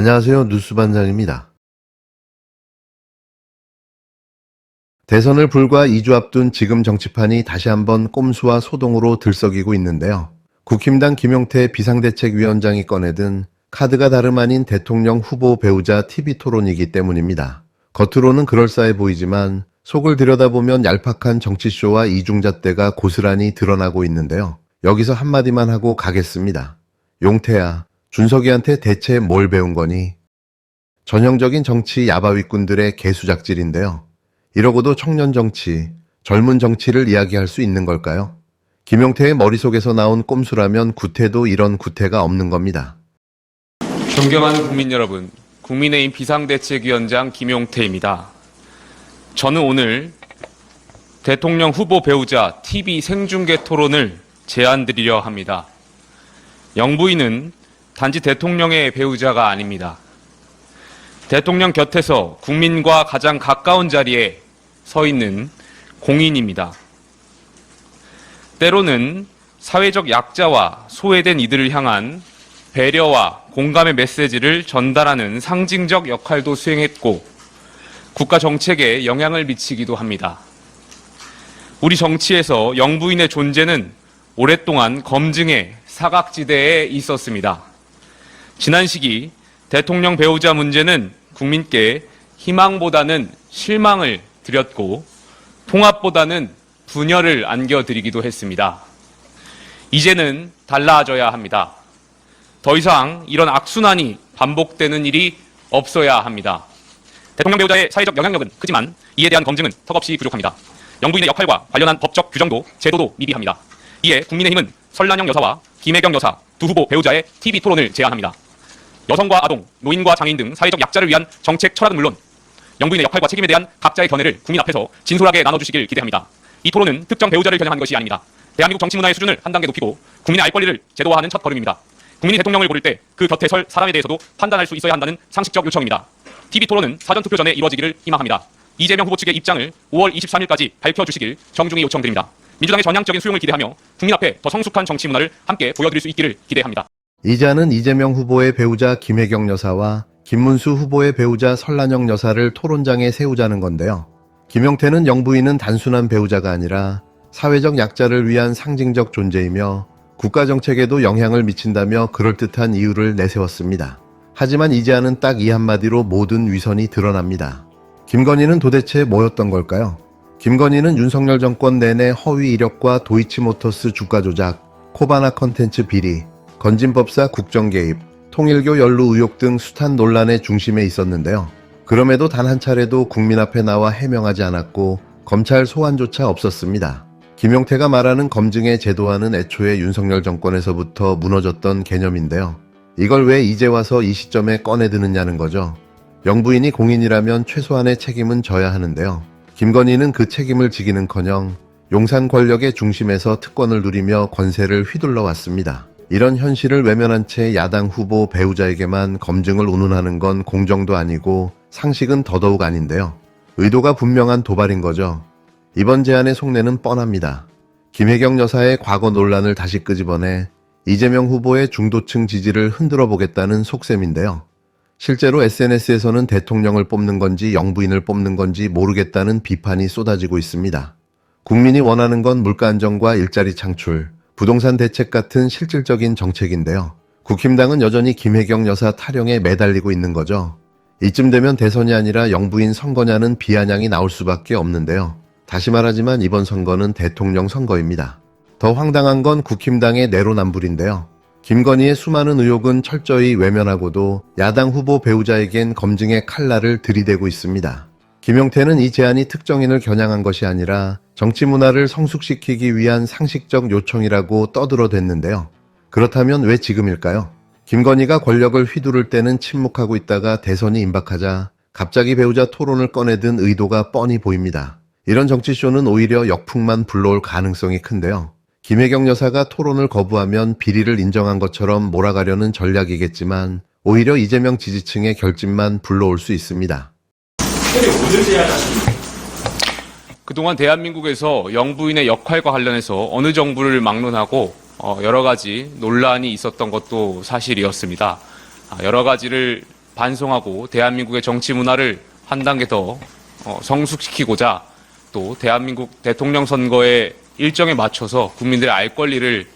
안녕하세요. 뉴스반장입니다. 대선을 불과 2주 앞둔 지금 정치판이 다시 한번 꼼수와 소동으로 들썩이고 있는데요. 국힘당 김용태 비상대책위원장이 꺼내든 카드가 다름 아닌 대통령 후보 배우자 TV토론이기 때문입니다. 겉으로는 그럴싸해 보이지만 속을 들여다보면 얄팍한 정치쇼와 이중잣대가 고스란히 드러나고 있는데요. 여기서 한마디만 하고 가겠습니다. 용태야, 준석이한테 대체 뭘 배운 거니? 전형적인 정치 야바위꾼들의 개수작질인데요. 이러고도 청년 정치, 젊은 정치를 이야기할 수 있는 걸까요? 김용태의 머릿속에서 나온 꼼수라면 구태도 이런 구태가 없는 겁니다. 존경하는 국민 여러분, 국민의힘 비상대책위원장 김용태입니다. 저는 오늘 대통령 후보 배우자 TV 생중계 토론을 제안드리려 합니다. 영부인은 단지 대통령의 배우자가 아닙니다. 대통령 곁에서 국민과 가장 가까운 자리에 서 있는 공인입니다. 때로는 사회적 약자와 소외된 이들을 향한 배려와 공감의 메시지를 전달하는 상징적 역할도 수행했고 국가 정책에 영향을 미치기도 합니다. 우리 정치에서 영부인의 존재는 오랫동안 검증의 사각지대에 있었습니다. 지난 시기 대통령 배우자 문제는 국민께 희망보다는 실망을 드렸고 통합보다는 분열을 안겨드리기도 했습니다. 이제는 달라져야 합니다. 더 이상 이런 악순환이 반복되는 일이 없어야 합니다. 대통령 배우자의 사회적 영향력은 크지만 이에 대한 검증은 턱없이 부족합니다. 영부인의 역할과 관련한 법적 규정도 제도도 미비합니다. 이에 국민의힘은 설란영 여사와 김혜경 여사 두 후보 배우자의 TV 토론을 제안합니다. 여성과 아동, 노인과 장애인 등 사회적 약자를 위한 정책 철학은 물론 영부인의 역할과 책임에 대한 각자의 견해를 국민 앞에서 진솔하게 나눠주시길 기대합니다. 이 토론은 특정 배우자를 겨냥한 것이 아닙니다. 대한민국 정치 문화의 수준을 한 단계 높이고 국민의 알 권리를 제도화하는 첫 걸음입니다. 국민이 대통령을 고를 때 그 곁에 설 사람에 대해서도 판단할 수 있어야 한다는 상식적 요청입니다. TV 토론은 사전투표 전에 이루어지기를 희망합니다. 이재명 후보 측의 입장을 5월 23일까지 밝혀주시길 정중히 요청드립니다. 민주당의 전향적인 수용을 기대하며 국민 앞에 더 성숙한 정치 문화를 함께 보여드릴 수 있기를 기대합니다. 이 자는 이재명 후보의 배우자 김혜경 여사와 김문수 후보의 배우자 설란영 여사를 토론장에 세우자는 건데요. 김용태는 영부인은 단순한 배우자가 아니라 사회적 약자를 위한 상징적 존재이며 국가 정책에도 영향을 미친다며 그럴듯한 이유를 내세웠습니다. 하지만 이제는 딱 이 한마디로 모든 위선이 드러납니다. 김건희는 도대체 뭐였던 걸까요? 김건희는 윤석열 정권 내내 허위 이력과 도이치모터스 주가 조작, 코바나 컨텐츠 비리, 건진법사 국정 개입, 통일교 연루 의혹 등 숱한 논란의 중심에 있었는데요. 그럼에도 단 한 차례도 국민 앞에 나와 해명하지 않았고 검찰 소환조차 없었습니다. 김용태가 말하는 검증의 제도화는 애초에 윤석열 정권에서부터 무너졌던 개념인데요. 이걸 왜 이제 와서 이 시점에 꺼내드느냐는 거죠. 영부인이 공인이라면 최소한의 책임은 져야 하는데요. 김건희는 그 책임을 지기는커녕 용산 권력의 중심에서 특권을 누리며 권세를 휘둘러 왔습니다. 이런 현실을 외면한 채 야당 후보 배우자에게만 검증을 운운하는 건 공정도 아니고 상식은 더더욱 아닌데요. 의도가 분명한 도발인 거죠. 이번 제안의 속내는 뻔합니다. 김혜경 여사의 과거 논란을 다시 끄집어내 이재명 후보의 중도층 지지를 흔들어 보겠다는 속셈인데요. 실제로 SNS에서는 대통령을 뽑는 건지 영부인을 뽑는 건지 모르겠다는 비판이 쏟아지고 있습니다. 국민이 원하는 건 물가 안정과 일자리 창출, 부동산 대책 같은 실질적인 정책인데요. 국힘당은 여전히 김혜경 여사 타령에 매달리고 있는 거죠. 이쯤 되면 대선이 아니라 영부인 선거냐는 비아냥이 나올 수밖에 없는데요. 다시 말하지만 이번 선거는 대통령 선거입니다. 더 황당한 건 국힘당의 내로남불인데요. 김건희의 수많은 의혹은 철저히 외면하고도 야당 후보 배우자에겐 검증의 칼날을 들이대고 있습니다. 김용태는 이 제안이 특정인을 겨냥한 것이 아니라 정치 문화를 성숙시키기 위한 상식적 요청이라고 떠들어댔는데요. 그렇다면 왜 지금일까요? 김건희가 권력을 휘두를 때는 침묵하고 있다가 대선이 임박하자 갑자기 배우자 토론을 꺼내든 의도가 뻔히 보입니다. 이런 정치쇼는 오히려 역풍만 불러올 가능성이 큰데요. 김혜경 여사가 토론을 거부하면 비리를 인정한 것처럼 몰아가려는 전략이겠지만 오히려 이재명 지지층의 결집만 불러올 수 있습니다. 그동안 대한민국에서 영부인의 역할과 관련해서 어느 정부를 막론하고 여러 가지 논란이 있었던 것도 사실이었습니다. 여러 가지를 반성하고 대한민국의 정치 문화를 한 단계 더 성숙시키고자 또 대한민국 대통령 선거의 일정에 맞춰서 국민들의 알 권리를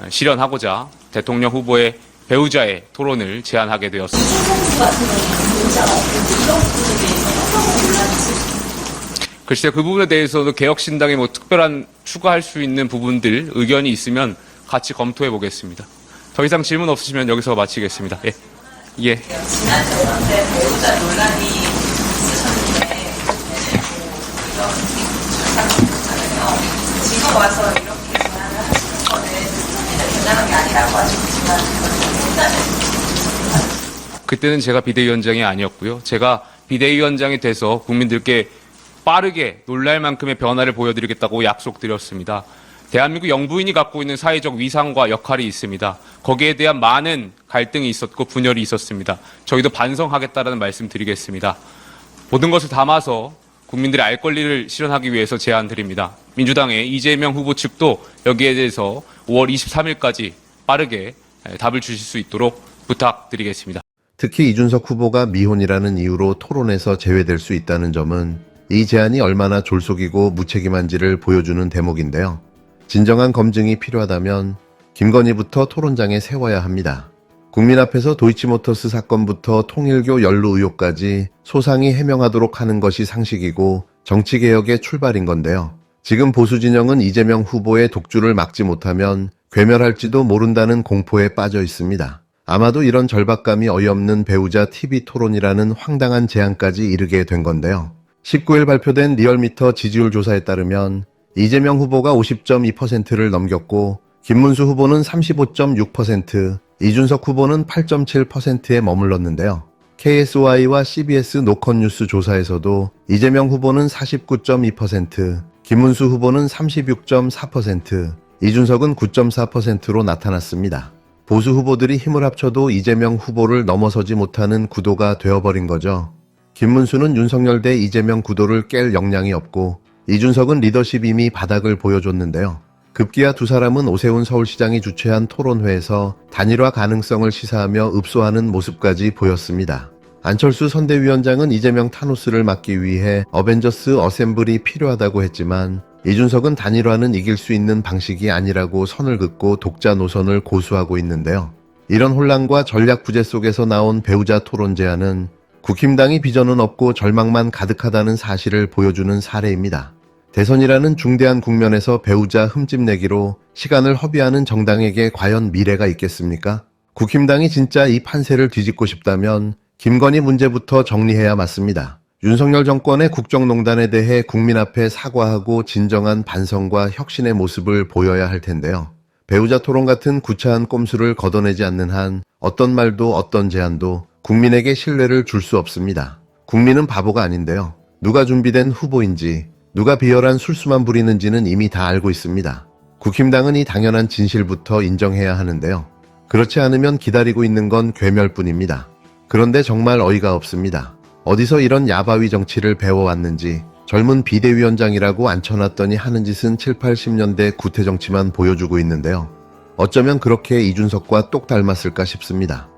실현하고자 대통령 후보의 배우자의 토론을 제안하게 되었습니다. 글쎄요, 그 부분에 대해서도 개혁신당에 뭐 특별한 추가할 수 있는 부분들, 의견이 있으면 같이 검토해 보겠습니다. 더 이상 질문 없으시면 여기서 마치겠습니다. 예. 예. 지난 대선 때 배우자 논란이 있으셨는데 이런 상황이잖아요. 지금 와서 이렇게 제안을 하시는 거는 대단한 게 아니라고 하셨지만 그때는 제가 비대위원장이 아니었고요. 제가 비대위원장이 돼서 국민들께 빠르게 놀랄 만큼의 변화를 보여드리겠다고 약속드렸습니다. 대한민국 영부인이 갖고 있는 사회적 위상과 역할이 있습니다. 거기에 대한 많은 갈등이 있었고 분열이 있었습니다. 저희도 반성하겠다라는 말씀 드리겠습니다. 모든 것을 담아서 국민들의 알 권리를 실현하기 위해서 제안드립니다. 민주당의 이재명 후보 측도 여기에 대해서 5월 23일까지 빠르게 답을 주실 수 있도록 부탁드리겠습니다. 특히 이준석 후보가 미혼이라는 이유로 토론에서 제외될 수 있다는 점은 이 제안이 얼마나 졸속이고 무책임한지를 보여주는 대목인데요. 진정한 검증이 필요하다면 김건희부터 토론장에 세워야 합니다. 국민 앞에서 도이치모터스 사건부터 통일교 연루 의혹까지 소상히 해명하도록 하는 것이 상식이고 정치개혁의 출발인 건데요. 지금 보수 진영은 이재명 후보의 독주를 막지 못하면 괴멸할지도 모른다는 공포에 빠져 있습니다. 아마도 이런 절박감이 어이없는 배우자 TV 토론이라는 황당한 제안까지 이르게 된 건데요. 19일 발표된 리얼미터 지지율 조사에 따르면 이재명 후보가 50.2%를 넘겼고 김문수 후보는 35.6%, 이준석 후보는 8.7%에 머물렀는데요. KSOI와 CBS 노컷뉴스 조사에서도 이재명 후보는 49.2%, 김문수 후보는 36.4%, 이준석은 9.4%로 나타났습니다. 보수 후보들이 힘을 합쳐도 이재명 후보를 넘어서지 못하는 구도가 되어버린 거죠. 김문수는 윤석열 대 이재명 구도를 깰 역량이 없고 이준석은 리더십 이미 바닥을 보여줬는데요. 급기야 두 사람은 오세훈 서울시장이 주최한 토론회에서 단일화 가능성을 시사하며 읍소하는 모습까지 보였습니다. 안철수 선대위원장은 이재명 타노스를 막기 위해 어벤져스 어셈블이 필요하다고 했지만 이준석은 단일화는 이길 수 있는 방식이 아니라고 선을 긋고 독자 노선을 고수하고 있는데요. 이런 혼란과 전략 부재 속에서 나온 배우자 토론 제안은 국힘당이 비전은 없고 절망만 가득하다는 사실을 보여주는 사례입니다. 대선이라는 중대한 국면에서 배우자 흠집내기로 시간을 허비하는 정당에게 과연 미래가 있겠습니까? 국힘당이 진짜 이 판세를 뒤집고 싶다면 김건희 문제부터 정리해야 맞습니다. 윤석열 정권의 국정농단에 대해 국민 앞에 사과하고 진정한 반성과 혁신의 모습을 보여야 할 텐데요. 배우자 토론 같은 구차한 꼼수를 걷어내지 않는 한 어떤 말도 어떤 제안도 국민에게 신뢰를 줄 수 없습니다. 국민은 바보가 아닌데요. 누가 준비된 후보인지, 누가 비열한 술수만 부리는지는 이미 다 알고 있습니다. 국힘당은 이 당연한 진실부터 인정해야 하는데요. 그렇지 않으면 기다리고 있는 건 괴멸뿐입니다. 그런데 정말 어이가 없습니다. 어디서 이런 야바위 정치를 배워왔는지 젊은 비대위원장이라고 앉혀놨더니 하는 짓은 7, 80년대 구태정치만 보여주고 있는데요. 어쩌면 그렇게 이준석과 똑 닮았을까 싶습니다.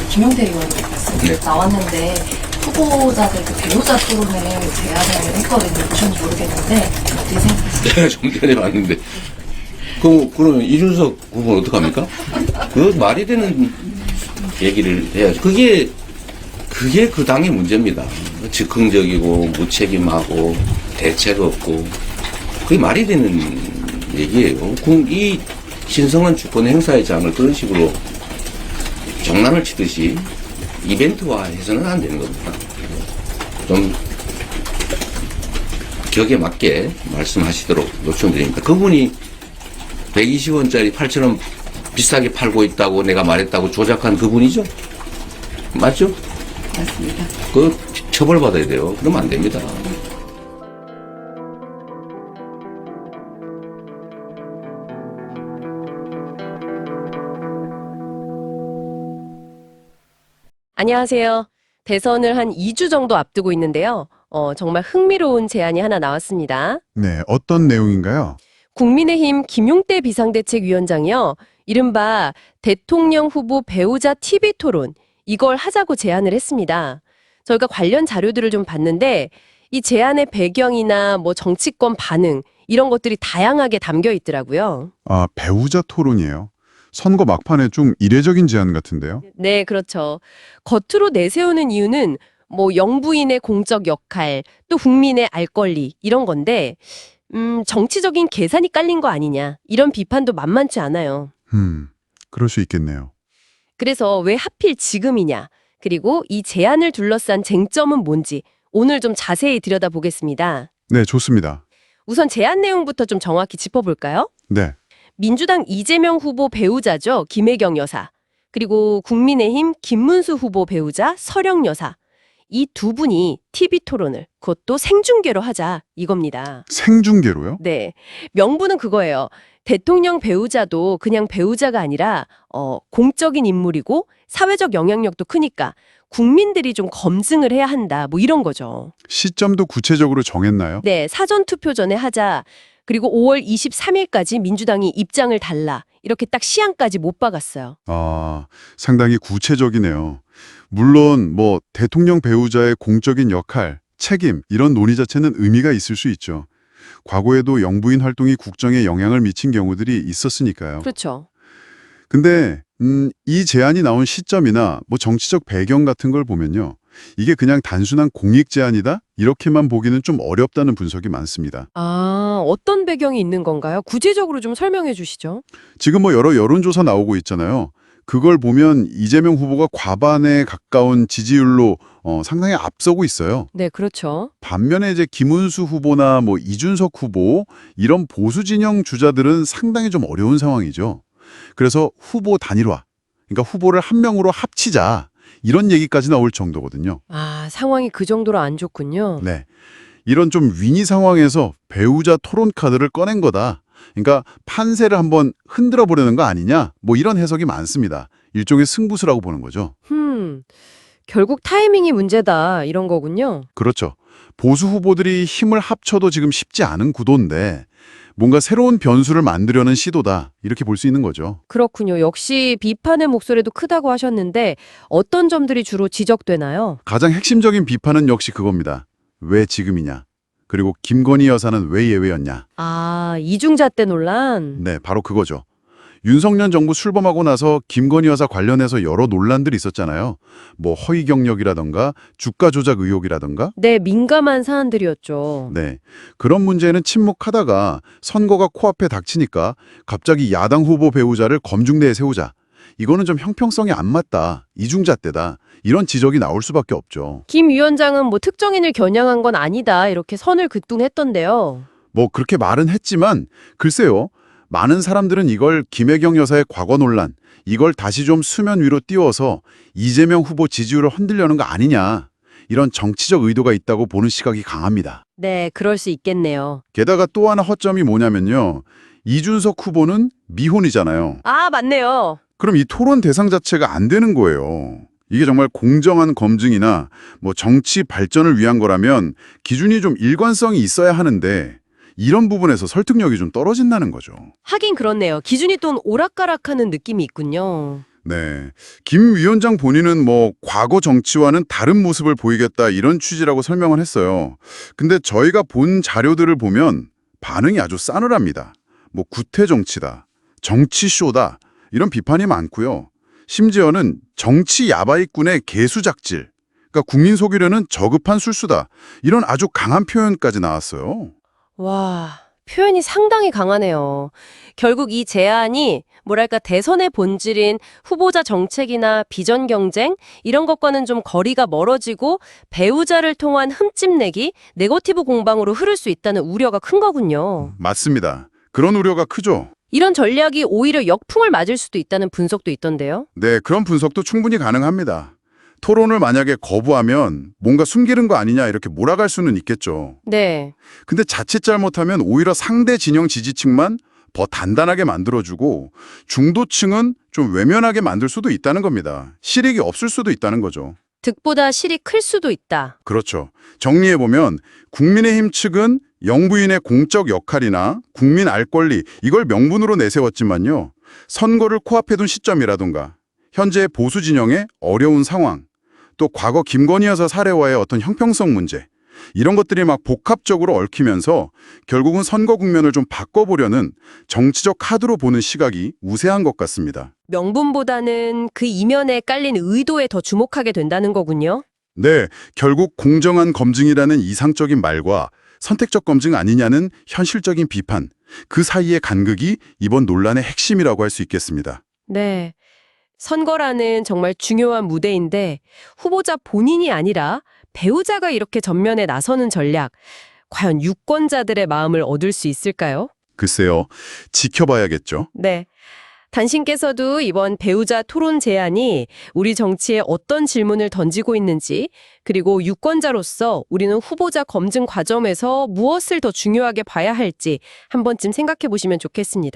김용태 의원이 나왔는데 후보자들 그 배우자 토론을 제안을 했거든요. 저는 모르겠는데 어떻게 생각하세요? 내가 좀 전에 봤는데 그러면 이준석 후보는 어떡합니까? 그 말이 되는 얘기를 해야죠. 그게 그 당의 문제입니다. 즉흥적이고 무책임하고 대책 없고 그게 말이 되는 얘기예요. 이 신성한 주권 행사의 장을 그런 식으로 장난을 치듯이 이벤트화해서는 안 되는 겁니다. 좀 격에 맞게 말씀하시도록 요청드립니다. 그분이 120원짜리 8,000원 비싸게 팔고 있다고 내가 말했다고 조작한 그분이죠? 맞죠? 맞습니다. 그 처벌받아야 돼요. 그러면 안 됩니다. 안녕하세요. 대선을 한 2주 정도 앞두고 있는데요. 정말 흥미로운 제안이 하나 나왔습니다. 네, 어떤 내용인가요? 국민의힘 김용태 비상대책위원장이요. 이른바 대통령 후보 배우자 TV 토론, 이걸 하자고 제안을 했습니다. 저희가 관련 자료들을 좀 봤는데 이 제안의 배경이나 뭐 정치권 반응 이런 것들이 다양하게 담겨 있더라고요. 아, 배우자 토론이에요. 선거 막판에 좀 이례적인 제안 같은데요. 네, 그렇죠. 겉으로 내세우는 이유는 뭐 영부인의 공적 역할, 또 국민의 알 권리 이런 건데 정치적인 계산이 깔린 거 아니냐 이런 비판도 만만치 않아요. 그럴 수 있겠네요. 그래서 왜 하필 지금이냐, 그리고 이 제안을 둘러싼 쟁점은 뭔지 오늘 좀 자세히 들여다보겠습니다. 네, 좋습니다. 우선 제안 내용부터 좀 정확히 짚어볼까요? 네. 민주당 이재명 후보 배우자죠, 김혜경 여사. 그리고 국민의힘 김문수 후보 배우자 서령 여사. 이 두 분이 TV 토론을 그것도 생중계로 하자 이겁니다. 생중계로요? 네. 명분은 그거예요. 대통령 배우자도 그냥 배우자가 아니라 공적인 인물이고 사회적 영향력도 크니까 국민들이 좀 검증을 해야 한다. 뭐 이런 거죠. 시점도 구체적으로 정했나요? 네, 사전 투표 전에 하자. 그리고 5월 23일까지 민주당이 입장을 달라. 이렇게 딱 시한까지 못 박았어요. 아, 상당히 구체적이네요. 물론 뭐 대통령 배우자의 공적인 역할, 책임 이런 논의 자체는 의미가 있을 수 있죠. 과거에도 영부인 활동이 국정에 영향을 미친 경우들이 있었으니까요. 그렇죠. 근데 이 제안이 나온 시점이나 뭐 정치적 배경 같은 걸 보면요. 이게 그냥 단순한 공익 제안이다? 이렇게만 보기는 좀 어렵다는 분석이 많습니다. 아, 어떤 배경이 있는 건가요? 구체적으로 좀 설명해 주시죠. 지금 뭐 여러 여론조사 나오고 있잖아요. 그걸 보면 이재명 후보가 과반에 가까운 지지율로 상당히 앞서고 있어요. 네, 그렇죠. 반면에 이제 김문수 후보나 뭐 이준석 후보 이런 보수 진영 주자들은 상당히 좀 어려운 상황이죠. 그래서 후보 단일화, 그러니까 후보를 한 명으로 합치자 이런 얘기까지 나올 정도거든요. 아, 상황이 그 정도로 안 좋군요. 네, 이런 좀 위기 상황에서 배우자 토론 카드를 꺼낸 거다. 그러니까 판세를 한번 흔들어 보려는 거 아니냐? 뭐 이런 해석이 많습니다. 일종의 승부수라고 보는 거죠. 결국 타이밍이 문제다 이런 거군요. 그렇죠. 보수 후보들이 힘을 합쳐도 지금 쉽지 않은 구도인데 뭔가 새로운 변수를 만들려는 시도다 이렇게 볼 수 있는 거죠. 그렇군요. 역시 비판의 목소리도 크다고 하셨는데 어떤 점들이 주로 지적되나요? 가장 핵심적인 비판은 역시 그겁니다. 왜 지금이냐? 그리고 김건희 여사는 왜 예외였냐? 아, 이중잣대 논란? 네, 바로 그거죠. 윤석열 정부 출범하고 나서 김건희 여사 관련해서 여러 논란들이 있었잖아요. 뭐 허위 경력이라던가 주가 조작 의혹이라던가. 네, 민감한 사안들이었죠. 네, 그런 문제는 침묵하다가 선거가 코앞에 닥치니까 갑자기 야당 후보 배우자를 검증대에 세우자. 이거는 좀 형평성이 안 맞다. 이중잣대다. 이런 지적이 나올 수밖에 없죠. 김 위원장은 뭐 특정인을 겨냥한 건 아니다 이렇게 선을 긋둔했던데요. 뭐 그렇게 말은 했지만 글쎄요. 많은 사람들은 이걸 김혜경 여사의 과거 논란, 이걸 다시 좀 수면 위로 띄워서 이재명 후보 지지율을 흔들려는 거 아니냐. 이런 정치적 의도가 있다고 보는 시각이 강합니다. 네, 그럴 수 있겠네요. 게다가 또 하나 허점이 뭐냐면요. 이준석 후보는 미혼이잖아요. 아, 맞네요. 그럼 이 토론 대상 자체가 안 되는 거예요. 이게 정말 공정한 검증이나 뭐 정치 발전을 위한 거라면 기준이 좀 일관성이 있어야 하는데 이런 부분에서 설득력이 좀 떨어진다는 거죠. 하긴 그렇네요. 기준이 또 오락가락하는 느낌이 있군요. 네. 김 위원장 본인은 뭐 과거 정치와는 다른 모습을 보이겠다 이런 취지라고 설명을 했어요. 근데 저희가 본 자료들을 보면 반응이 아주 싸늘합니다. 뭐 구태 정치다, 정치쇼다 이런 비판이 많고요. 심지어는 정치 야바이꾼의 개수작질, 그러니까 국민 속이려는 저급한 술수다 이런 아주 강한 표현까지 나왔어요. 와, 표현이 상당히 강하네요. 결국 이 제안이 뭐랄까 대선의 본질인 후보자 정책이나 비전 경쟁 이런 것과는 좀 거리가 멀어지고 배우자를 통한 흠집내기, 네거티브 공방으로 흐를 수 있다는 우려가 큰 거군요. 맞습니다. 그런 우려가 크죠. 이런 전략이 오히려 역풍을 맞을 수도 있다는 분석도 있던데요. 네, 그런 분석도 충분히 가능합니다. 토론을 만약에 거부하면 뭔가 숨기는 거 아니냐 이렇게 몰아갈 수는 있겠죠. 네. 근데 자칫 잘못하면 오히려 상대 진영 지지층만 더 단단하게 만들어주고 중도층은 좀 외면하게 만들 수도 있다는 겁니다. 실익이 없을 수도 있다는 거죠. 득보다 실이 클 수도 있다. 그렇죠. 정리해보면 국민의힘 측은 영부인의 공적 역할이나 국민 알 권리 이걸 명분으로 내세웠지만요. 선거를 코앞에 둔 시점이라던가 현재 보수 진영의 어려운 상황, 또 과거 김건희 여사 사례와의 어떤 형평성 문제, 이런 것들이 막 복합적으로 얽히면서 결국은 선거 국면을 좀 바꿔보려는 정치적 카드로 보는 시각이 우세한 것 같습니다. 명분보다는 그 이면에 깔린 의도에 더 주목하게 된다는 거군요. 네, 결국 공정한 검증이라는 이상적인 말과 선택적 검증 아니냐는 현실적인 비판, 그 사이의 간극이 이번 논란의 핵심이라고 할 수 있겠습니다. 네. 선거라는 정말 중요한 무대인데 후보자 본인이 아니라 배우자가 이렇게 전면에 나서는 전략, 과연 유권자들의 마음을 얻을 수 있을까요? 글쎄요, 지켜봐야겠죠. 네. 당신께서도 이번 배우자 토론 제안이 우리 정치에 어떤 질문을 던지고 있는지, 그리고 유권자로서 우리는 후보자 검증 과정에서 무엇을 더 중요하게 봐야 할지 한 번쯤 생각해 보시면 좋겠습니다.